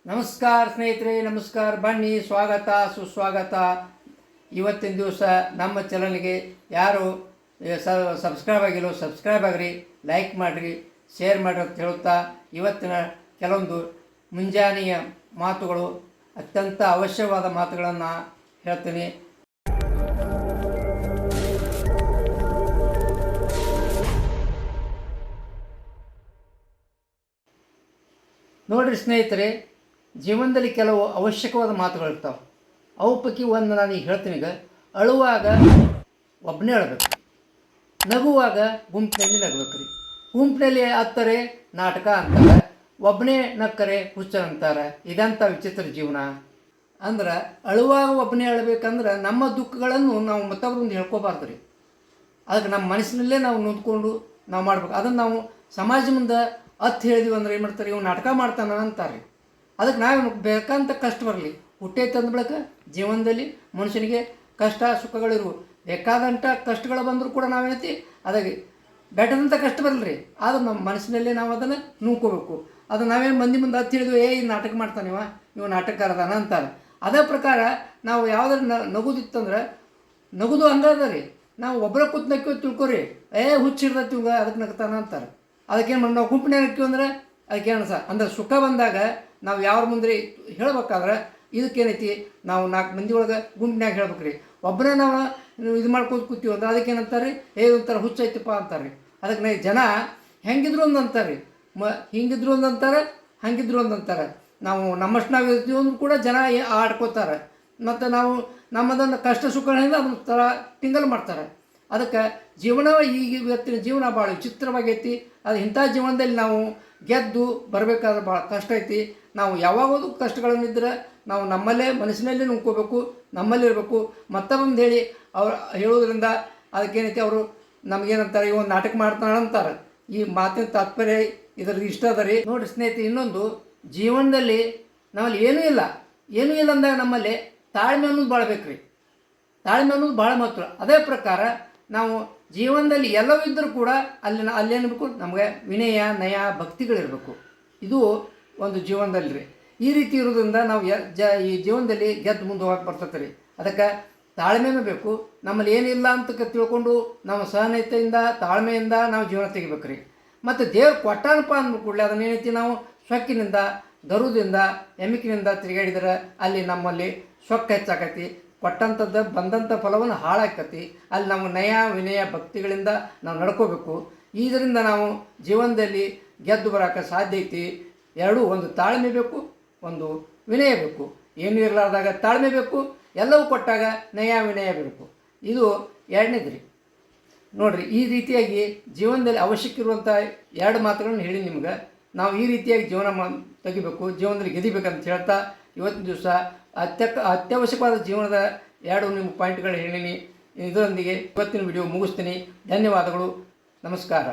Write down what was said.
ನಮಸ್ಕಾರ ಸ್ನೇಹಿತರೆ, ನಮಸ್ಕಾರ. ಬನ್ನಿ, ಸ್ವಾಗತ ಸುಸ್ವಾಗತ. ಇವತ್ತಿನ ದಿವಸ ನಮ್ಮ ಚಾನಲ್ಗೆ ಯಾರು ಸಬ್ಸ್ಕ್ರೈಬ್ ಆಗಿಲ್ಲ ಸಬ್ಸ್ಕ್ರೈಬ್ ಆಗಿರಿ, ಲೈಕ್ ಮಾಡಿರಿ, ಶೇರ್ ಮಾಡಿರಿ ಅಂತ ಹೇಳುತ್ತಾ ಇವತ್ತಿನ ಕೆಲವೊಂದು ಮುಂಜಾನೆಯ ಮಾತುಗಳು, ಅತ್ಯಂತ ಅವಶ್ಯವಾದ ಮಾತುಗಳನ್ನು ಹೇಳ್ತೀನಿ. ನೋಡಿರಿ ಸ್ನೇಹಿತರೆ, ಜೀವನದಲ್ಲಿ ಕೆಲವು ಅವಶ್ಯಕವಾದ ಮಾತುಗಳಿರ್ತಾವೆ. ಅವು ಪೈಕಿ ಒಂದು ನಾನು ಈಗ ಹೇಳ್ತೀನಿ. ಈಗ ಅಳುವಾಗ ಒಬ್ಬನೇ ಅಳಬೇಕು, ನಗುವಾಗ ಗುಂಪಿನಲ್ಲಿ ನಗಬೇಕು ರೀ. ಗುಂಪಿನಲ್ಲಿ ಹತ್ತರೆ ನಾಟಕ ಅಂತಾರೆ, ಒಬ್ಬನೇ ನಕ್ಕರೆ ಹುಚ್ಚ ಅಂತಾರೆ. ಇದಂಥ ವಿಚಿತ್ರ ಜೀವನ. ಅಂದ್ರೆ ಅಳುವಾಗ ಒಬ್ಬನೇ ಅಳಬೇಕಂದ್ರೆ ನಮ್ಮ ದುಃಖಗಳನ್ನು ನಾವು ಮತ್ತೊಬ್ಬರಿಂದ ಹೇಳ್ಕೋಬಾರ್ದು ರೀ. ಅದಕ್ಕೆ ನಮ್ಮ ಮನಸ್ಸಿನಲ್ಲೇ ನಾವು ನೊಂದ್ಕೊಂಡು ನಾವು ಮಾಡ್ಬೇಕು. ಅದನ್ನು ನಾವು ಸಮಾಜ ಮುಂದೆ ಹತ್ತು ಹೇಳಿದ್ವಿ ಅಂದ್ರೆ ಏನು ಮಾಡ್ತಾರೆ, ಇವು ನಾಟಕ ಮಾಡ್ತಾನೆ ಅಂತಾರೆ. ಅದಕ್ಕೆ ನಾವು ಬೇಕಂತ ಕಷ್ಟ ಬರಲಿ, ಹುಟ್ಟೈತೆ ಅಂದ ಬಳಿಕ ಜೀವನದಲ್ಲಿ ಮನುಷ್ಯನಿಗೆ ಕಷ್ಟ ಸುಖಗಳಿರು. ಬೇಕಾದಂಥ ಕಷ್ಟಗಳು ಬಂದರೂ ಕೂಡ ನಾವೇನೈತಿ ಅದಕ್ಕೆ ಬೆಟ್ಟದಂಥ ಕಷ್ಟ ಬರಲ್ಲ ರೀ. ಆದ್ರೆ ನಮ್ಮ ಮನಸ್ಸಿನಲ್ಲೇ ನಾವು ಅದನ್ನು ನುಂಗ್ಕೋಬೇಕು. ಅದು ನಾವೇನು ಮಂದಿ ಮುಂದೆ ಹತ್ತು ಹೇಳಿದ್ವಿ, ಈ ನಾಟಕ ಮಾಡ್ತಾನಿವ, ಇವು ನಾಟಕಕಾರದಾನ ಅಂತಾರೆ. ಅದೇ ಪ್ರಕಾರ ನಾವು ಯಾವುದಾದ್ರು ನಗುದಿತ್ತಂದ್ರೆ ನಗುದು ಹಂಗದ ರೀ. ನಾವು ಒಬ್ಬರ ಕೂತ್ ನಕ್ಕಿ ತಿಳ್ಕೊರಿ, ಹುಚ್ಚಿಡ್ದತ್ತಿವಂಗ ಅದಕ್ಕೆ ನಗ್ತಾನ ಅಂತಾರೆ. ಅದಕ್ಕೇನು ಮಾಡಿ ನಾವು ಗುಂಪಿನಾಗ ನಕ್ಕೀವಿ ಅಂದ್ರೆ ಅದಕ್ಕೇನು ಅಂದ್ರೆ ಸುಖ ಬಂದಾಗ ನಾವು ಯಾರ ಮುಂದೆ ಹೇಳ್ಬೇಕಾದ್ರೆ ಇದಕ್ಕೇನೈತಿ, ನಾವು 4 ಮಂದಿ ಒಳಗೆ ಗುಂಪಿನಾಗ ಹೇಳ್ಬೇಕು ರೀ. ಒಬ್ಬರೇ ನಾವು ಇದು ಮಾಡ್ಕೊಂಡು ಕೂತೀವಿ ಅಂದ್ರೆ ಅದಕ್ಕೇನಂತಾರೆ ರೀ, ಒಂಥರ ಹುಚ್ಚೈತಪ್ಪ ಅಂತಾರೆ ರೀ. ಅದಕ್ಕೆ ಜನ ಹೆಂಗಿದ್ರು ಒಂದು ಅಂತಾರೆ ರೀ, ಹಿಂಗಿದ್ರು ಒಂದು ಅಂತಾರೆ, ಹಂಗಿದ್ರು ಒಂದು ಅಂತಾರೆ. ನಾವು ನಮ್ಮಷ್ಟು ನಾವು ಇರ್ತೀವಿ ಅಂದ್ರೂ ಕೂಡ ಜನ ಆಡ್ಕೋತಾರೆ. ಮತ್ತು ನಾವು ನಮ್ಮದನ್ನು ಕಷ್ಟ ಸುಖಗಳಿಂದ ಅದನ್ನ ಥರ ಟಿಂಗಲ್ ಮಾಡ್ತಾರೆ. ಅದಕ್ಕೆ ಜೀವನ ಈಗ ಇವತ್ತಿನ ಜೀವನ ಭಾಳ ವಿಚಿತ್ರವಾಗೈತಿ. ಅದು ಇಂಥ ಜೀವನದಲ್ಲಿ ನಾವು ಗೆದ್ದು ಬರಬೇಕಾದ್ರೆ ಭಾಳ ಕಷ್ಟ ಐತಿ. ನಾವು ಯಾವಾಗೋದು ಕಷ್ಟಗಳನ್ನಿದ್ರೆ ನಾವು ನಮ್ಮಲ್ಲೇ ಮನಸ್ಸಿನಲ್ಲೇ ನುಂಗ್ಕೋಬೇಕು, ನಮ್ಮಲ್ಲಿರಬೇಕು. ಮತ್ತೊಂದು ಹೇಳಿ ಅವ್ರು ಹೇಳೋದ್ರಿಂದ ಅದಕ್ಕೇನೈತಿ, ಅವರು ನಮಗೇನಂತಾರೆ, ಈ ಒಂದು ನಾಟಕ ಮಾಡ್ತಾನೆ ಅಂತಾರೆ. ಈ ಮಾತಿನ ತಾತ್ಪರ್ಯ ಇದ್ರದ್ದು ಇಷ್ಟ ಅದ ರೀ. ನೋಡಿರಿ ಸ್ನೇಹಿತರೆ, ಇನ್ನೊಂದು ಜೀವನದಲ್ಲಿ ನಮ್ಮಲ್ಲಿ ಏನೂ ಇಲ್ಲ ಅಂದಾಗ ನಮ್ಮಲ್ಲಿ ತಾಳ್ಮೆ ಅನ್ನೋದು ಭಾಳ ಬೇಕು ರೀ. ತಾಳ್ಮೆ ಅನ್ನೋದು ಭಾಳ ಮಾತ್ರ. ಅದೇ ಪ್ರಕಾರ ನಾವು ಜೀವನದಲ್ಲಿ ಎಲ್ಲವೂ ಇದ್ದರೂ ಕೂಡ ಅಲ್ಲೇನಬೇಕು, ನಮಗೆ ವಿನಯ ನಯ ಭಕ್ತಿಗಳಿರಬೇಕು. ಇದು ಒಂದು ಜೀವನದಲ್ಲಿ ರೀ. ಈ ರೀತಿ ಇರೋದ್ರಿಂದ ನಾವು ಈ ಜೀವನದಲ್ಲಿ ಗೆದ್ದು ಮುಂದೆ ಹೋಗಕ್ಕೆ ಬರ್ತೈತೆ ರೀ. ಅದಕ್ಕೆ ತಾಳ್ಮೆನೂ ಬೇಕು. ನಮ್ಮಲ್ಲಿ ಏನಿಲ್ಲ ಅಂತ ತಿಳ್ಕೊಂಡು ನಾವು ಸಹನತೆಯಿಂದ ತಾಳ್ಮೆಯಿಂದ ನಾವು ಜೀವನ ತೆಗಿಬೇಕು ರೀ. ಮತ್ತು ದೇವ್ರು ಕೊಟ್ಟಾನಪ್ಪ ಅಂದ ಕೂಡಲೇ ಅದನ್ನೇನೈತಿ, ನಾವು ಸೊಕ್ಕಿನಿಂದ ಗರುದಿಂದ ಎಮಿಕಿನಿಂದ ತಿರುಗಾಡಿದ್ರೆ ಅಲ್ಲಿ ನಮ್ಮಲ್ಲಿ ಸೊಕ್ಕ ಹೆಚ್ಚಾಕೈತಿ. ಕೊಟ್ಟಂಥದ್ದು ಬಂದಂಥ ಫಲವನ್ನು ಹಾಳಾಕತಿ. ಅಲ್ಲಿ ನಾವು ನಯ ವಿನಯ ಭಕ್ತಿಗಳಿಂದ ನಾವು ನಡ್ಕೋಬೇಕು. ಇದರಿಂದ ನಾವು ಜೀವನದಲ್ಲಿ ಗೆದ್ದು ಬರೋಕ್ಕೆ ಸಾಧ್ಯ ಐತಿ. ಎರಡೂ, ಒಂದು ತಾಳ್ಮೆ ಬೇಕು, ಒಂದು ವಿನಯ ಬೇಕು. ಏನೂ ಇರಲಾರ್ದಾಗ ತಾಳ್ಮೆ ಬೇಕು, ಎಲ್ಲವೂ ಕೊಟ್ಟಾಗ ನಯ ವಿನಯ ಬೇಕು. ಇದು ಎರಡನೇದು ರೀ. ನೋಡಿರಿ, ಈ ರೀತಿಯಾಗಿ ಜೀವನದಲ್ಲಿ ಅವಶ್ಯಕ ಇರುವಂಥ 2 ಮಾತುಗಳನ್ನು ಹೇಳಿ ನಿಮ್ಗೆ. ನಾವು ಈ ರೀತಿಯಾಗಿ ಜೀವನ ತೆಗಿಬೇಕು, ಜೀವನದಲ್ಲಿ ಗೆದಿಬೇಕಂತ ಹೇಳ್ತಾ ಇವತ್ತಿನ ದಿವಸ ಅತ್ಯವಶ್ಯಕವಾದ ಜೀವನದ 2 ನಿಮ್ಮ ಪಾಯಿಂಟ್ಗಳು ಹೇಳೀನಿ. ಇದರೊಂದಿಗೆ ಇವತ್ತಿನ ವಿಡಿಯೋ ಮುಗಿಸ್ತೀನಿ. ಧನ್ಯವಾದಗಳು. ನಮಸ್ಕಾರ.